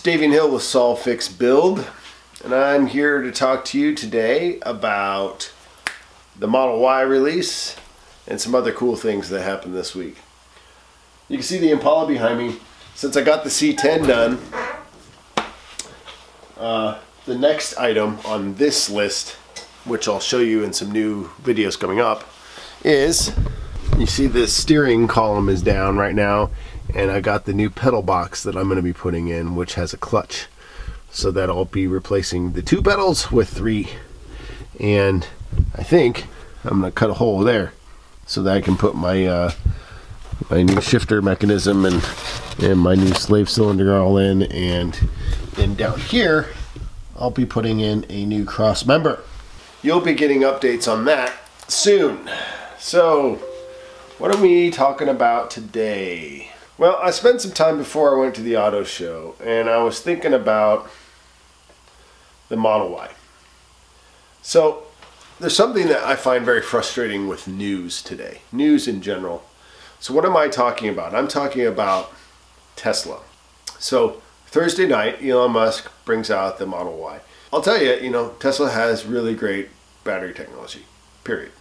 Stephen Hill with Solve Fix Build, and I'm here to talk to you today about the Model Y release and some other cool things that happened this week. You can see the Impala behind me. Since I got the C10 done, the next item on this list, which I'll show you in some new videos coming up, is you see this steering column is down right now, and I got the new pedal box that I'm going to be putting in, which has a clutch, so that I'll be replacing the 2 pedals with 3. And I think I'm going to cut a hole there so that I can put my my new shifter mechanism and my new slave cylinder all in, and then down here I'll be putting in a new cross member. You'll be getting updates on that soon. So what are we talking about today? Well, I spent some time before I went to the auto show, and I was thinking about the Model Y. So there's something that I find very frustrating with news today, news in general. So what am I talking about? I'm talking about Tesla. So Thursday night, Elon Musk brings out the Model Y. I'll tell you, Tesla has really great battery technology, period.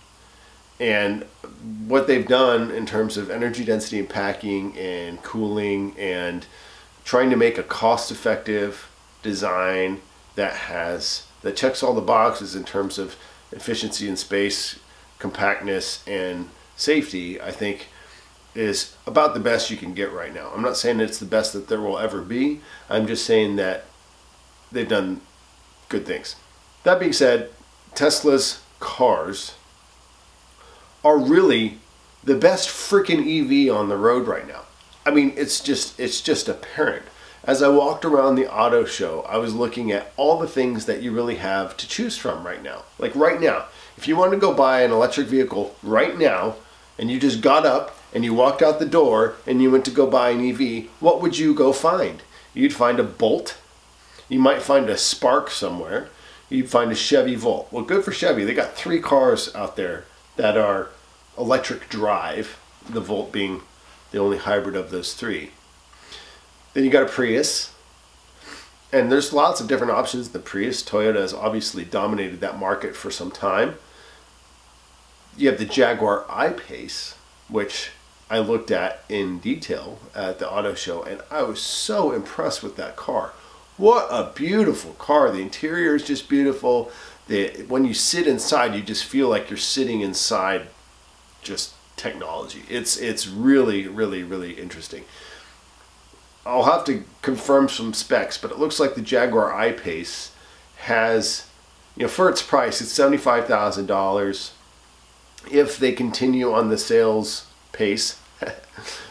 And what they've done in terms of energy density and packing and cooling and trying to make a cost-effective design that checks all the boxes in terms of efficiency and space, compactness, and safety, I think is about the best you can get right now. I'm not saying it's the best that there will ever be. I'm just saying that they've done good things. That being said, Tesla's cars are really the best freaking EV on the road right now. I mean, it's just apparent. As I walked around the auto show, I was looking at all the things that you really have to choose from right now. Like right now, if you want to go buy an electric vehicle right now, and you just got up and you walked out the door and you went to go buy an EV, what would you go find? You'd find a Bolt. You might find a Spark somewhere. You'd find a Chevy Volt. Well, good for Chevy. They got 3 cars out there that are electric drive, the Volt being the only hybrid of those 3. Then you got a Prius, and there's lots of different options. The Prius, Toyota has obviously dominated that market for some time. You have the Jaguar I-Pace, which I looked at in detail at the auto show, and I was so impressed with that car. What a beautiful car. The interior is just beautiful. When you sit inside, you just feel like you're sitting inside just technology. It's really, really, really interesting. I'll have to confirm some specs, but it looks like the Jaguar I-Pace has, for its price, it's $75,000. If they continue on the sales pace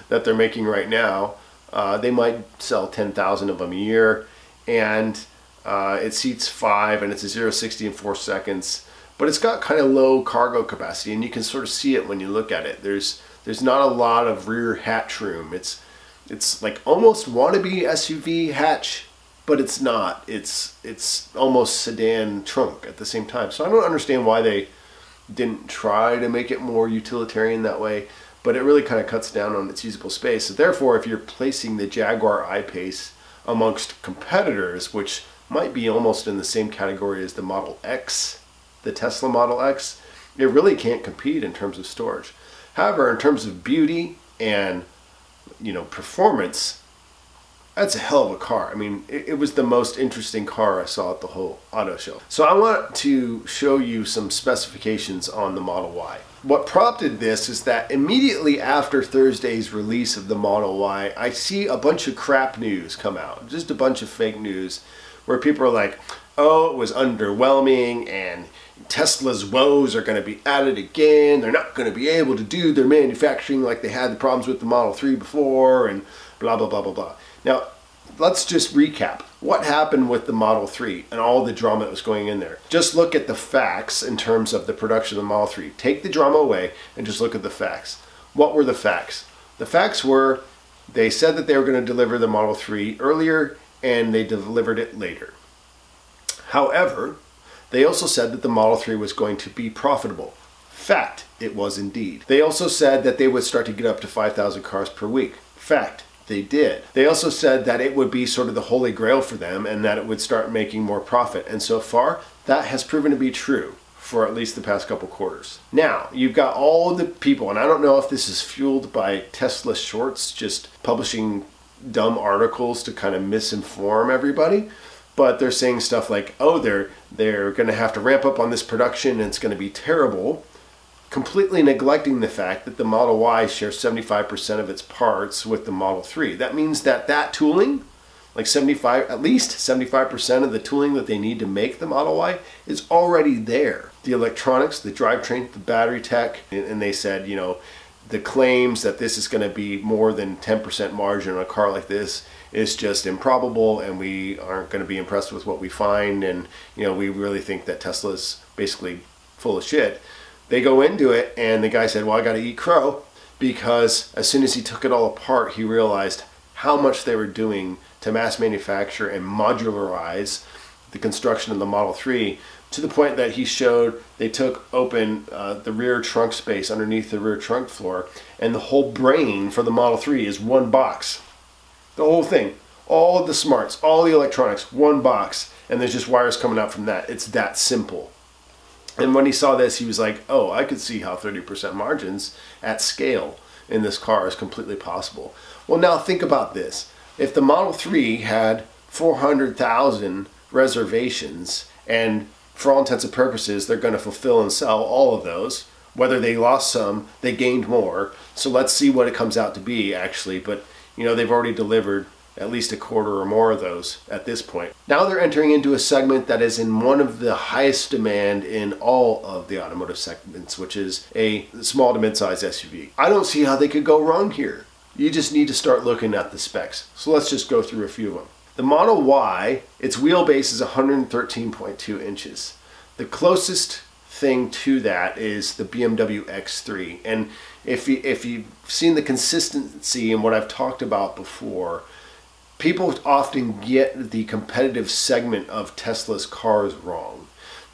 that they're making right now, they might sell 10,000 of them a year, and it seats 5, and it's a 0-60 in 4 seconds, but it's got kind of low cargo capacity, and you can sort of see it when you look at it. There's not a lot of rear hatch room. It's like almost wannabe SUV hatch, but it's not. It's almost sedan trunk at the same time. So I don't understand why they didn't try to make it more utilitarian that way, but it really kind of cuts down on its usable space. So therefore, if you're placing the Jaguar I-Pace amongst competitors, which might be almost in the same category as the Model X, the Tesla Model X, it really can't compete in terms of storage. However, in terms of beauty and performance, that's a hell of a car. I mean, it was the most interesting car I saw at the whole auto show. So I want to show you some specifications on the Model Y. What prompted this is that immediately after Thursday's release of the Model Y, I see a bunch of crap news come out, just a bunch of fake news, where people are like, oh, it was underwhelming, and Tesla's woes are going to be added again. They're not going to be able to do their manufacturing like they had the problems with the Model 3 before, and blah, blah, blah, blah, blah. Now, let's just recap what happened with the Model 3 and all the drama that was going in there. Just look at the facts in terms of the production of the Model 3. Take the drama away and just look at the facts. What were the facts? The facts were they said that they were going to deliver the Model 3 earlier, and they delivered it later. However, they also said that the Model 3 was going to be profitable. Fact, it was indeed. They also said that they would start to get up to 5,000 cars per week. Fact, they did. They also said that it would be sort of the holy grail for them and that it would start making more profit. And so far, that has proven to be true for at least the past couple quarters. Now, you've got all the people, and I don't know if this is fueled by Tesla shorts, just publishing dumb articles to kind of misinform everybody, but they're saying stuff like, oh, they're going to have to ramp up on this production and it's going to be terrible, completely neglecting the fact that the Model Y shares 75% of its parts with the Model 3. That means that tooling, like at least 75% of the tooling that they need to make the Model Y is already there. The electronics, the drivetrain, the battery tech, and they said, you know, the claims that this is going to be more than 10% margin on a car like this is just improbable, and we aren't going to be impressed with what we find, and you know, we really think that Tesla is basically full of shit. They go into it, and the guy said, well, I got to eat crow, because as soon as he took it all apart, he realized how much they were doing to mass manufacture and modularize the construction of the Model 3, to the point that he showed they took open the rear trunk space underneath the rear trunk floor, and the whole brain for the Model 3 is one box. The whole thing, all the smarts, all the electronics, one box, and there's just wires coming out from that. It's that simple. And when he saw this, he was like, oh, I could see how 30% margins at scale in this car is completely possible. Well, now think about this. If the Model 3 had 400,000 reservations, and for all intents and purposes, they're going to fulfill and sell all of those. Whether they lost some, they gained more. So let's see what it comes out to be, actually. But, you know, they've already delivered at least a quarter or more of those at this point. Now they're entering into a segment that is in one of the highest demand in all of the automotive segments, which is a small to mid-size SUV. I don't see how they could go wrong here. You just need to start looking at the specs. So let's just go through a few of them. The Model Y, its wheelbase is 113.2 inches. The closest thing to that is the BMW X3. And if you've seen the consistency in what I've talked about before, people often get the competitive segment of Tesla's cars wrong.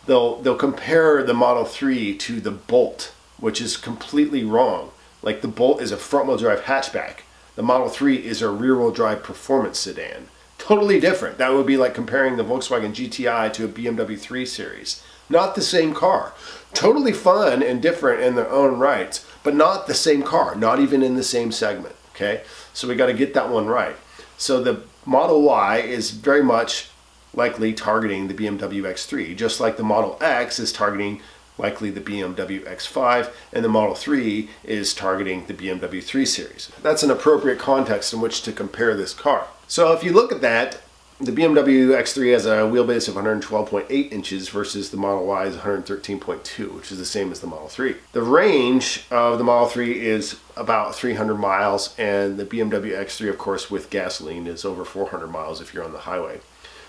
They'll compare the Model 3 to the Bolt, which is completely wrong. Like, the Bolt is a front-wheel drive hatchback. The Model 3 is a rear-wheel drive performance sedan. Totally different. That would be like comparing the Volkswagen GTI to a BMW 3 Series. Not the same car. Totally fun and different in their own rights, but not the same car, not even in the same segment, okay? So we got to get that one right. So the Model Y is very much likely targeting the BMW X3, just like the Model X is targeting likely the BMW X5, and the Model 3 is targeting the BMW 3 Series. That's an appropriate context in which to compare this car. So if you look at that, the BMW X3 has a wheelbase of 112.8 inches versus the Model Y is 113.2, which is the same as the Model 3. The range of the Model 3 is about 300 miles, and the BMW X3, of course, with gasoline is over 400 miles if you're on the highway.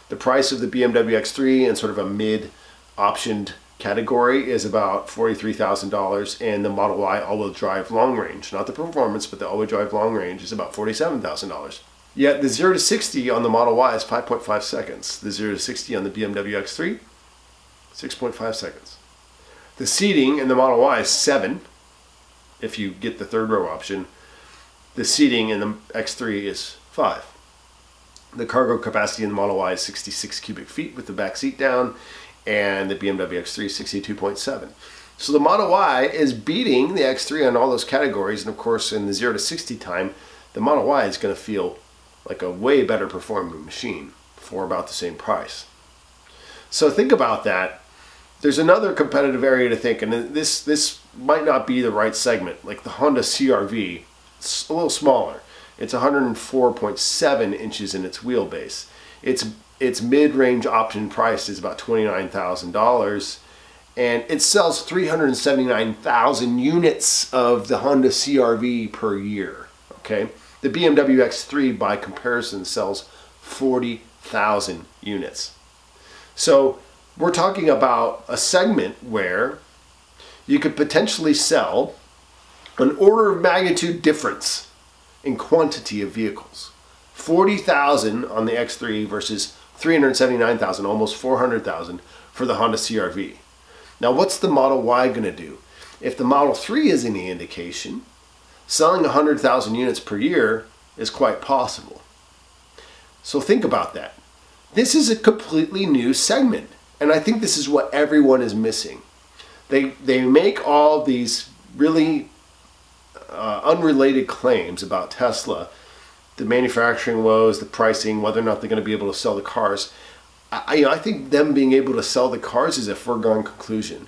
The price of the BMW X3 in sort of a mid-optioned category is about $43,000, and the Model Y all-wheel drive long range, not the performance, but the all-wheel drive long range, is about $47,000. Yet the 0 to 60 on the Model Y is 5.5 seconds. The 0 to 60 on the BMW X3, 6.5 seconds. The seating in the Model Y is 7, if you get the third row option. The seating in the X3 is 5. The cargo capacity in the Model Y is 66 cubic feet with the back seat down, and the BMW X3 is 62.7. So the Model Y is beating the X3 on all those categories, and of course in the 0 to 60 time, the Model Y is going to feel like a way better performing machine for about the same price. So think about that. There's another competitive area to think, and this might not be the right segment, like the Honda CR-V. It's a little smaller. It's 104.7 inches in its wheelbase. Its mid-range option price is about $29,000, and it sells 379,000 units of the Honda CR-V per year, okay? The BMW X3, by comparison, sells 40,000 units. So we're talking about a segment where you could potentially sell an order of magnitude difference in quantity of vehicles. 40,000 on the X3 versus 379,000, almost 400,000 for the Honda CR-V. Now what's the Model Y going to do? If the Model 3 is any indication, selling 100,000 units per year is quite possible. So think about that. This is a completely new segment, and I think this is what everyone is missing. They make all these really unrelated claims about Tesla, the manufacturing woes, the pricing, whether or not they're going to be able to sell the cars. I think them being able to sell the cars is a foregone conclusion.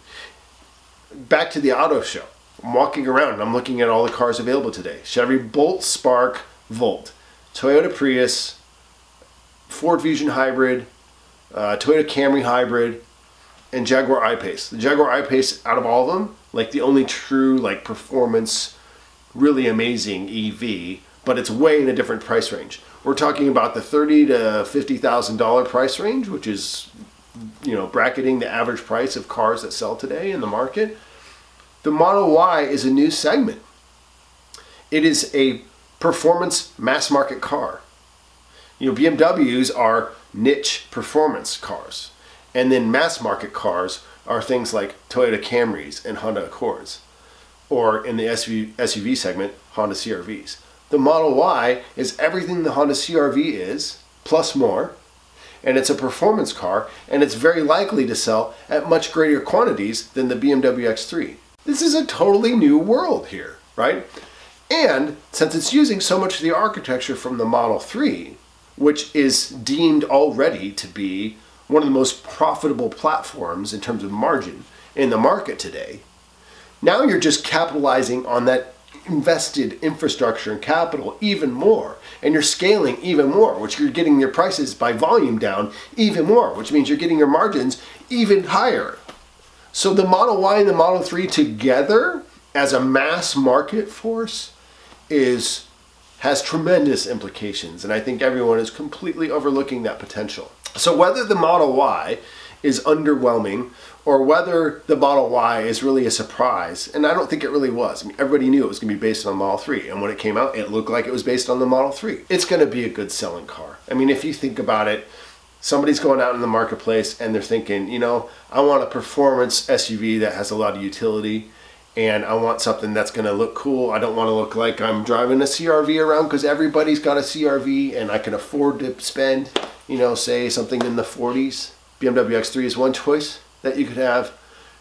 Back to the auto show. I'm walking around and I'm looking at all the cars available today. Chevy Bolt, Spark, Volt, Toyota Prius, Ford Fusion Hybrid, Toyota Camry Hybrid, and Jaguar I-Pace. The Jaguar I-Pace, out of all of them, like the only true like performance, really amazing EV, but it's way in a different price range. We're talking about the $30,000 to $50,000 price range, which is, you know, bracketing the average price of cars that sell today in the market. The Model Y is a new segment. It is a performance mass market car. You know, BMWs are niche performance cars. And then mass market cars are things like Toyota Camrys and Honda Accords. Or in the SUV segment, Honda CR-Vs. The Model Y is everything the Honda CR-V is, plus more. And it's a performance car, and it's very likely to sell at much greater quantities than the BMW X3. This is a totally new world here, right? And since it's using so much of the architecture from the Model 3, which is deemed already to be one of the most profitable platforms in terms of margin in the market today, now you're just capitalizing on that invested infrastructure and capital even more, and you're scaling even more, which you're getting your prices by volume down even more, which means you're getting your margins even higher. So the Model Y and the Model 3 together as a mass market force has tremendous implications, and I think everyone is completely overlooking that potential. So whether the Model Y is underwhelming or whether the Model Y is really a surprise, and I don't think it really was. I mean, everybody knew it was going to be based on the Model 3, and when it came out, it looked like it was based on the Model 3. It's going to be a good selling car. I mean, if you think about it, somebody's going out in the marketplace and they're thinking, you know, I want a performance SUV that has a lot of utility, and I want something that's going to look cool. I don't want to look like I'm driving a CR-V around because everybody's got a CR-V and I can afford to spend, you know, say something in the 40s. BMW X3 is one choice that you could have,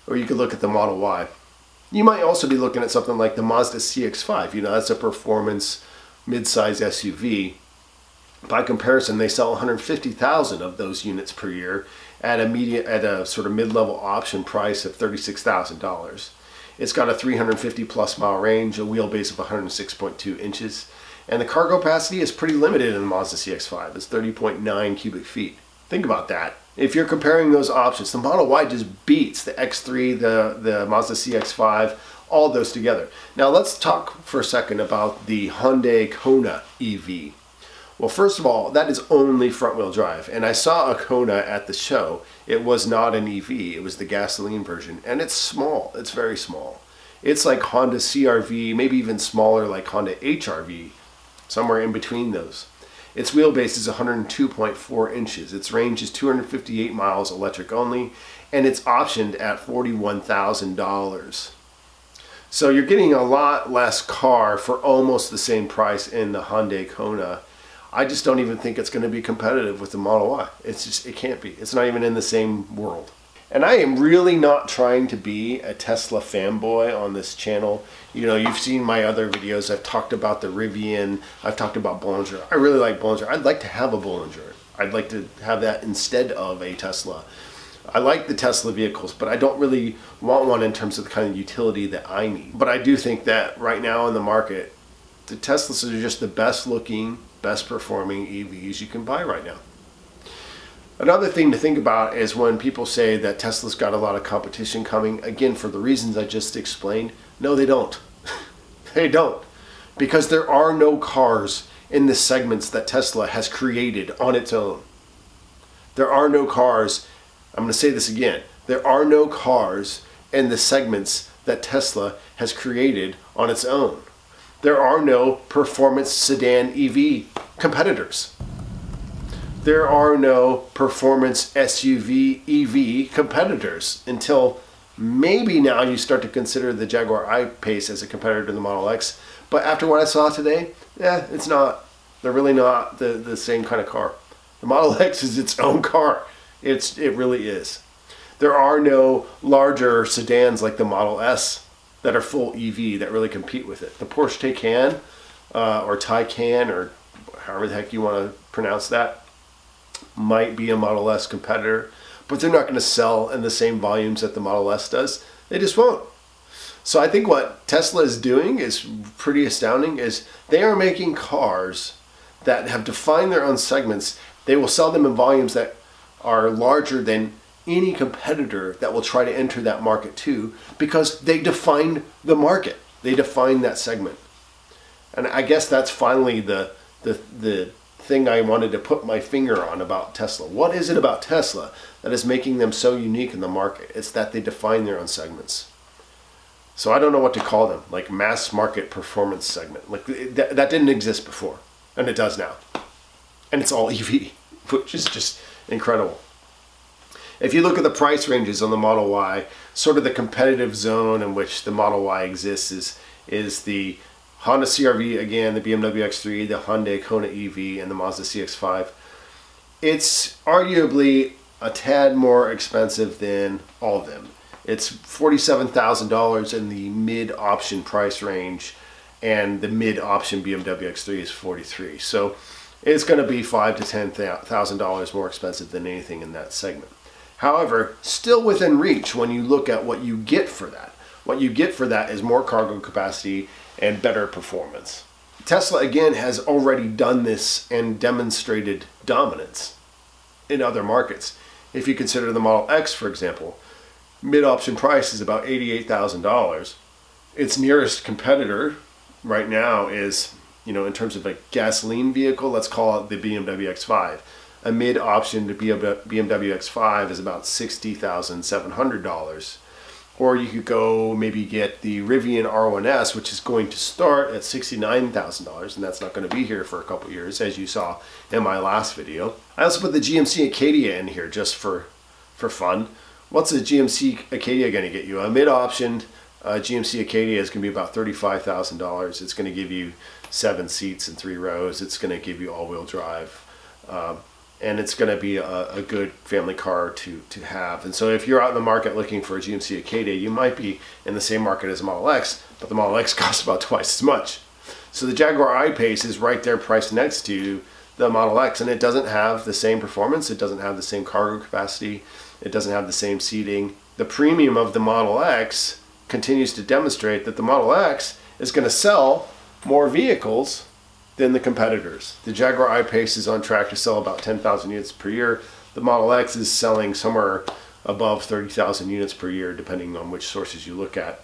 or you could look at the Model Y. You might also be looking at something like the Mazda CX-5. You know, that's a performance mid-size SUV. By comparison, they sell 150,000 of those units per year at a sort of mid-level option price of $36,000. It's got a 350 plus mile range, a wheelbase of 106.2 inches, and the cargo capacity is pretty limited in the Mazda CX-5. It's 30.9 cubic feet. Think about that. If you're comparing those options, the Model Y just beats the X3, the Mazda CX-5, all those together. Now let's talk for a second about the Hyundai Kona EV. Well, first of all, that is only front-wheel drive, and I saw a Kona at the show. It was not an EV, it was the gasoline version, and it's small. It's very small. It's like Honda CR-V, maybe even smaller like Honda HR-V, somewhere in between those. Its wheelbase is 102.4 inches. Its range is 258 miles electric only, and it's optioned at $41,000. So you're getting a lot less car for almost the same price in the Hyundai Kona. I just don't even think it's going to be competitive with the Model Y. It can't be. It's not even in the same world. And I am really not trying to be a Tesla fanboy on this channel. You know, you've seen my other videos. I've talked about the Rivian. I've talked about Bollinger. I really like Bollinger. I'd like to have a Bollinger. I'd like to have that instead of a Tesla. I like the Tesla vehicles, but I don't really want one in terms of the kind of utility that I need. But I do think that right now in the market, the Teslas are just the best looking, best performing EVs you can buy right now. Another thing to think about is when people say that Tesla's got a lot of competition coming, again, for the reasons I just explained, no, they don't. They don't. Because there are no cars in the segments that Tesla has created on its own. There are no cars, I'm going to say this again, there are no cars in the segments that Tesla has created on its own. There are no performance sedan EV competitors. There are no performance SUV EV competitors until maybe now you start to consider the Jaguar I-Pace as a competitor to the Model X. But after what I saw today, it's not. They're really not the same kind of car. The Model X is its own car. It really is. There are no larger sedans like the Model S that are full EV that really compete with it. The Porsche Taycan or Taycan, or however the heck you want to pronounce that, might be a Model S competitor, but they're not going to sell in the same volumes that the Model S does. They just won't. So I think what Tesla is doing is pretty astounding, is they are making cars that have defined their own segments. They will sell them in volumes that are larger than any competitor that will try to enter that market too, because they defined the market. They defined that segment. And I guess that's finally the thing I wanted to put my finger on about Tesla. What is it about Tesla that is making them so unique in the market? It's that they define their own segments. So I don't know what to call them, like mass market performance segment. Like that didn't exist before, and it does now. And it's all EV, which is just incredible. If you look at the price ranges on the Model Y, sort of the competitive zone in which the Model Y exists is the Honda CR-V, again, the BMW X3, the Hyundai Kona EV, and the Mazda CX-5. It's arguably a tad more expensive than all of them. It's $47,000 in the mid-option price range, and the mid-option BMW X3 is $43,000. So it's going to be $5,000 to $10,000 more expensive than anything in that segment. However, still within reach when you look at what you get for that. What you get for that is more cargo capacity and better performance. Tesla, again, has already done this and demonstrated dominance in other markets. If you consider the Model X, for example, mid-option price is about $88,000. Its nearest competitor right now is, in terms of a gasoline vehicle, let's call it the BMW X5. A mid-option to BMW X5 is about $60,700. Or you could go maybe get the Rivian R1S, which is going to start at $69,000, and that's not going to be here for a couple years, as you saw in my last video. I also put the GMC Acadia in here just for fun. What's a GMC Acadia going to get you? A mid-optioned GMC Acadia is going to be about $35,000. It's going to give you 7 seats and 3 rows. It's going to give you all-wheel drive. And it's going to be a good family car to have. And so if you're out in the market looking for a GMC Acadia, you might be in the same market as a Model X, but the Model X costs about twice as much. So the Jaguar I-Pace is right there priced next to the Model X, and it doesn't have the same performance, it doesn't have the same cargo capacity, it doesn't have the same seating. The premium of the Model X continues to demonstrate that the Model X is going to sell more vehicles than the competitors. The Jaguar I-Pace is on track to sell about 10,000 units per year. The Model X is selling somewhere above 30,000 units per year, depending on which sources you look at,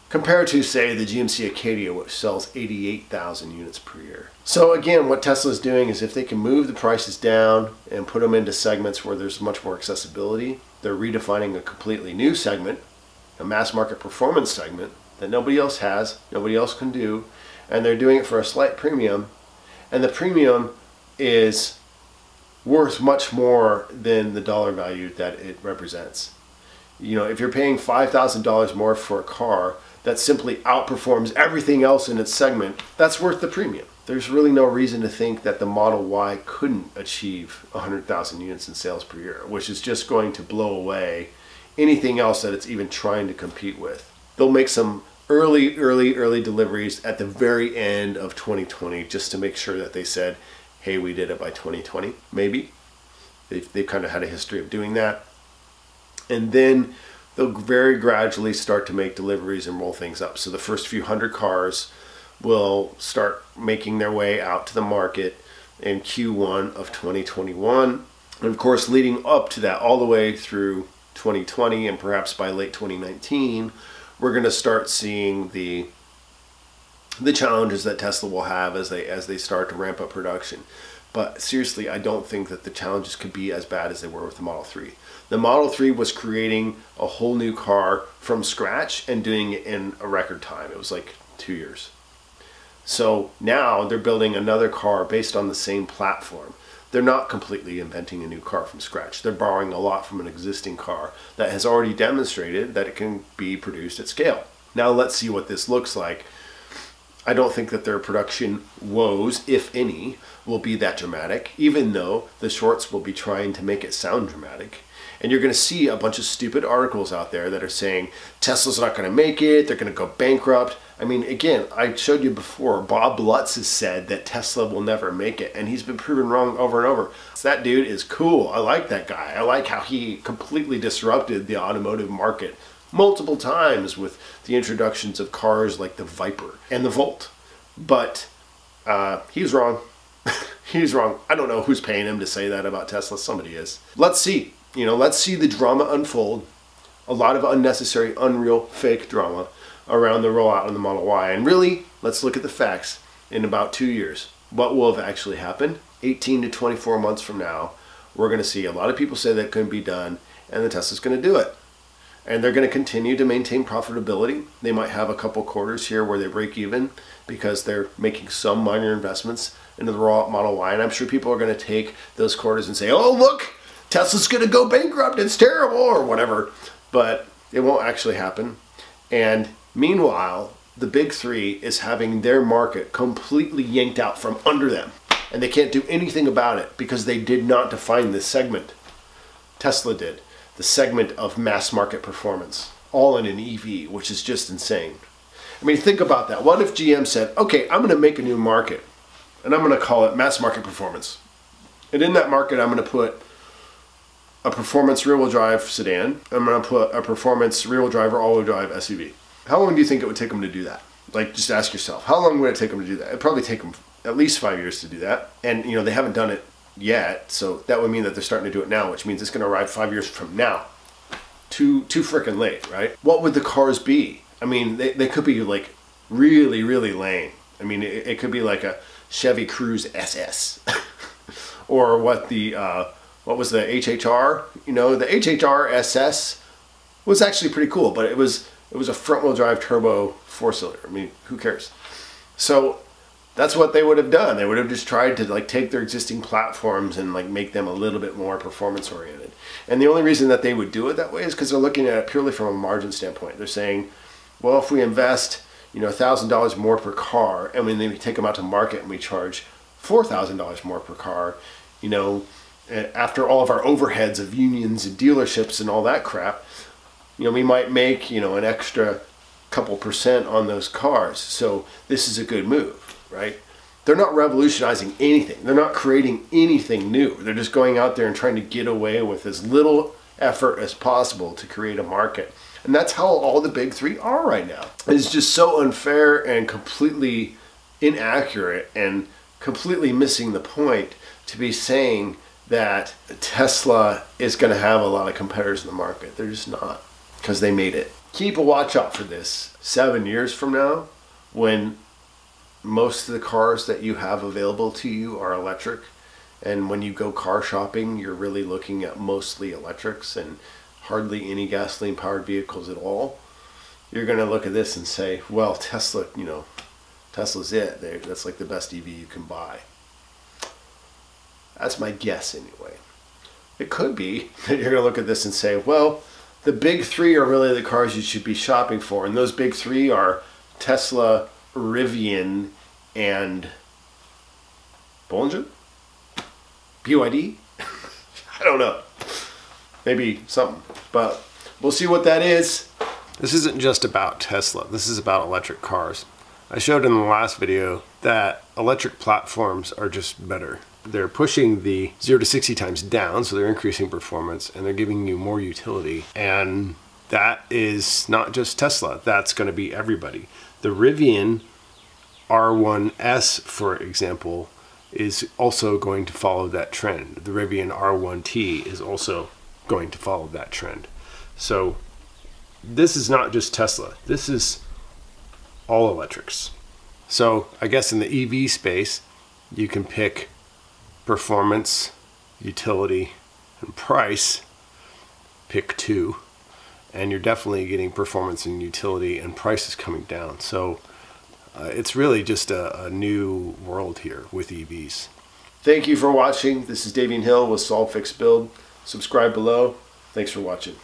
compared to, say, the GMC Acadia, which sells 88,000 units per year. So again, what Tesla is doing is if they can move the prices down and put them into segments where there's much more accessibility, they're redefining a completely new segment, a mass market performance segment that nobody else has, nobody else can do, and they're doing it for a slight premium, and the premium is worth much more than the dollar value that it represents. If you're paying $5,000 more for a car that simply outperforms everything else in its segment, that's worth the premium. There's really no reason to think that the Model Y couldn't achieve 100,000 units in sales per year, which is just going to blow away anything else that it's even trying to compete with. They'll make some early deliveries at the very end of 2020 just to make sure that they said, hey, we did it by 2020, maybe. They've kind of had a history of doing that. And then they'll very gradually start to make deliveries and roll things up. So the first few hundred cars will start making their way out to the market in Q1 of 2021. And of course, leading up to that all the way through 2020 and perhaps by late 2019, we're going to start seeing the challenges that Tesla will have as they start to ramp up production. But seriously, I don't think that the challenges could be as bad as they were with the Model 3. The Model 3 was creating a whole new car from scratch and doing it in a record time. It was like 2 years. So now they're building another car based on the same platform. They're not completely inventing a new car from scratch. They're borrowing a lot from an existing car that has already demonstrated that it can be produced at scale. Now let's see what this looks like I don't think that their production woes, if any, will be that dramatic, even though the shorts will be trying to make it sound dramatic. And you're going to see a bunch of stupid articles out there that are saying Tesla's not going to make it, they're going to go bankrupt. I mean, again, I showed you before, Bob Lutz has said that Tesla will never make it, and he's been proven wrong over and over. So that dude is cool. I like that guy. I like how he completely disrupted the automotive market multiple times with the introductions of cars like the Viper and the Volt. But he's wrong. He's wrong. I don't know who's paying him to say that about Tesla. Somebody is. Let's see. Let's see the drama unfold. A lot of unnecessary, unreal, fake drama around the rollout of the Model Y. And really, let's look at the facts. In about 2 years, what will have actually happened? 18 to 24 months from now, we're going to see a lot of people say that it couldn't be done, and the Tesla's going to do it. And they're going to continue to maintain profitability. They might have a couple quarters here where they break even because they're making some minor investments into the rollout Model Y. And I'm sure people are going to take those quarters and say, oh, look, Tesla's going to go bankrupt. It's terrible or whatever. But it won't actually happen. And meanwhile, the big three is having their market completely yanked out from under them. And they can't do anything about it because they did not define this segment. Tesla did. The segment of mass market performance, all in an EV, which is just insane. I mean, think about that. What if GM said, okay, I'm going to make a new market, and I'm going to call it mass market performance. And in that market, I'm going to put a performance rear-wheel drive sedan. I'm going to put a performance rear-wheel drive or all-wheel drive SUV. How long do you think it would take them to do that? Like, just ask yourself, how long would it take them to do that? It'd probably take them at least 5 years to do that. And, they haven't done it yet, so that would mean that they're starting to do it now, which means it's going to arrive 5 years from now. Too freaking late, right? What would the cars be? I mean, they could be like really, really lame. I mean, it could be like a Chevy Cruze SS, or what was the HHR? The HHR SS was actually pretty cool, but it was a front-wheel drive turbo 4-cylinder. I mean, who cares? So that's what they would have done. They would have just tried to take their existing platforms and make them a little bit more performance oriented. And the only reason that they would do it that way is because they're looking at it purely from a margin standpoint. They're saying, well, if we invest $1,000 more per car, and when we take them out to market and we charge $4,000 more per car, after all of our overheads of unions and dealerships and all that crap, we might make an extra couple percent on those cars. So this is a good move. Right? They're not revolutionizing anything. They're not creating anything new. They're just going out there and trying to get away with as little effort as possible to create a market. And that's how all the big three are right now. It's just so unfair and completely inaccurate and completely missing the point to be saying that Tesla is going to have a lot of competitors in the market. They're just not, because they made it. Keep a watch out for this. 7 years from now, when most of the cars that you have available to you are electric, and when you go car shopping, you're really looking at mostly electrics and hardly any gasoline powered vehicles at all. You're going to look at this and say, well, Tesla's it. That's like the best EV you can buy. That's my guess anyway. It could be that you're going to look at this and say, well, the big three are really the cars you should be shopping for, and those big three are Tesla, Rivian, and Bollinger? BYD? I don't know. Maybe something. But we'll see what that is. This isn't just about Tesla. This is about electric cars. I showed in the last video that electric platforms are just better. They're pushing the 0 to 60 times down, so they're increasing performance, and they're giving you more utility. And that is not just Tesla. That's going to be everybody. The Rivian R1S, for example, is also going to follow that trend. The Rivian R1T is also going to follow that trend. So this is not just Tesla. This is all electrics. So I guess in the EV space, you can pick performance, utility, and price. Pick two. And you're definitely getting performance and utility, and price is coming down. So it's really just a new world here with EVs. Thank you for watching. This is Davian Hill with Solve Fix Build. Subscribe below. Thanks for watching.